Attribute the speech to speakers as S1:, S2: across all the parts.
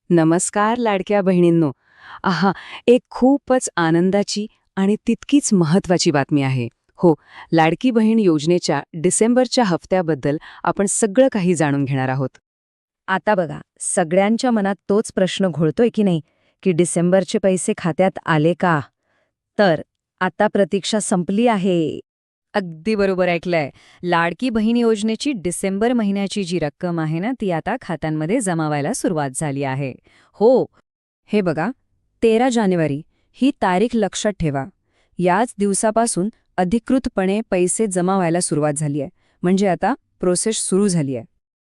S1: नमस्कार लाडक्या बहिणींनो. एक खूपच आनंदाची आणि तितकीच महत्वाची बातमी आहे. हो, लाडकी बहीण योजनेच्या डिसेंबरच्या हफ्त्याबद्दल आपण सगळं काही जाणून घेणार आहोत.
S2: आता बघा, सगळ्यांच्या मनात तोच प्रश्न घोळतोय की नाही, की डिसेंबरचे पैसे खात्यात आले का? तर आता प्रतीक्षा संपली आहे.
S3: अगदी बरोबर ऐकलंय. लाडकी बहीण योजनेची डिसेंबर महिन्याची जी रक्कम आहे ना, ती आता खात्यांमध्ये जमा व्हायला सुरुवात झाली आहे. हो,
S2: हे बघा, 13 जानेवारी ही तारीख लक्षात ठेवा. याच दिवसापासून अधिकृतपणे पैसे जमा व्हायला सुरुवात झाली आहे. म्हणजे आता प्रोसेस सुरू झाली आहे.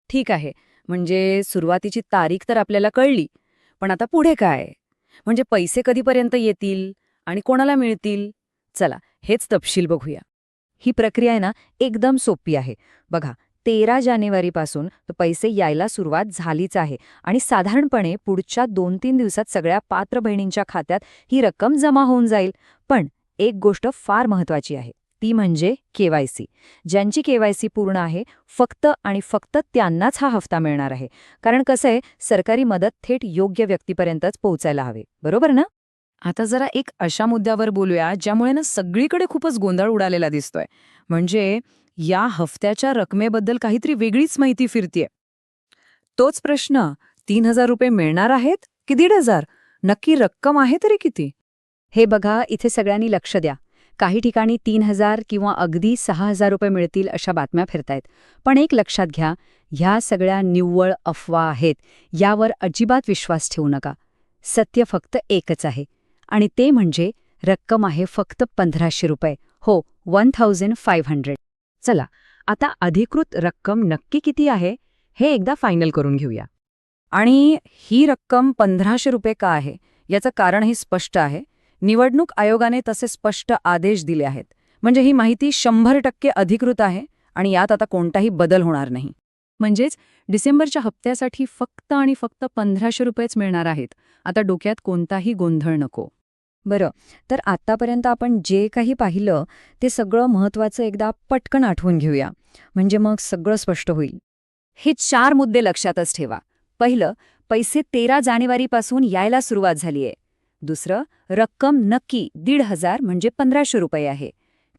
S3: ठीक आहे. म्हणजे सुरुवातीची तारीख तर आपल्याला कळली. पण आता पुढे काय? म्हणजे पैसे कधीपर्यंत येतील आणि कोणाला मिळतील? चला, हेच तपशील बघूया.
S2: ही प्रक्रिया आहे ना, एकदम सोपी आहे. बघा, 13 जानेवारीपासून पैसे यायला सुरुवात झालीच आहे आणि साधारणपणे पुढच्या 2-3 दिवसात सगळ्या पात्र बहिणींच्या खात्यात ही रक्कम जमा होऊन जाईल. पण एक गोष्ट फार महत्वाची आहे, ती म्हणजे केवायसी. ज्यांची केवायसी पूर्ण आहे, फक्त आणि फक्त त्यांनाच हा हफ्ता मिळणार आहे. कारण कसं आहे, सरकारी मदत थेट योग्य व्यक्तीपर्यंतच पोहोचायला हवे. बरोबर ना?
S3: आता जरा एक अशा मुद्द्यावर बोलूया ज्यामुळे ना सगळीकडे खूपच गोंधळ उडालेला दिसतोय. म्हणजे या हफ्त्याच्या रकमेबद्दल काहीतरी वेगळीच माहिती फिरतीये. तोच प्रश्न, 3,000 रुपये मिळणार आहेत की 1,500? नक्की रक्कम आहे तरी किती?
S2: हे बघा, इथे सगळ्यांनी लक्ष द्या. काही ठिकाणी 3,000 किंवा अगदी 6,000 रुपये मिळतील अशा बातम्या फिरतायत. पण एक लक्षात घ्या, ह्या सगळ्या निव्वळ अफवा आहेत. यावर अजिबात विश्वास ठेवू नका. सत्य फक्त एकच आहे आणि ते म्हणजे रक्कम आहे फक्त 1,500 रुपये. हो, 1,500.
S1: चला, आता अधिकृत रक्कम नक्की किती आहे हे एकदा फायनल करून घेऊया.
S3: आणि ही रक्कम 1,500 रुपये का आहे याचं कारणही स्पष्ट आहे. निवडणूक आयोगाने तसे स्पष्ट आदेश दिले आहेत. म्हणजे ही माहिती 100% अधिकृत आहे आणि यात आता कोणताही बदल होणार नाही.
S1: म्हणजेच डिसेंबरच्या हप्त्यासाठी फक्त आणि फक्त 1,500 रुपयेच मिळणार आहेत. आता डोक्यात कोणताही गोंधळ नको.
S2: बरं, तर आत्तापर्यंत आपण जे काही पाहिलं ते सगळं महत्त्वाचं एकदा पटकन आठवून घेऊया. म्हणजे मग सगळं स्पष्ट होईल.
S3: हे 4 मुद्दे लक्षातच ठेवा. पहिलं, पैसे 13 जानेवारीपासून यायला सुरुवात झालीये. दुसरं, रक्कम नक्की 1,500 म्हणजे 1,500 रुपये आहे.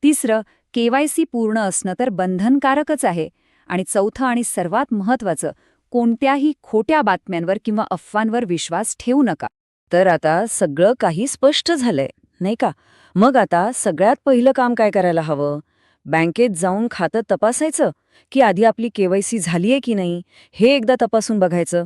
S3: तिसरं, केवायसी पूर्ण असणं तर बंधनकारकच आहे. आणि चौथं आणि सर्वात महत्त्वाचं, कोणत्याही खोट्या बातम्यांवर किंवा अफवांवर विश्वास ठेवू नका.
S2: तर आता सगळं काही स्पष्ट झालंय, नाही का? मग आता सगळ्यात पहिलं काम काय करायला हवं? बँकेत जाऊन खातं तपासायचं की आधी आपली केवायसी झालीये की नाही हे एकदा तपासून बघायचं?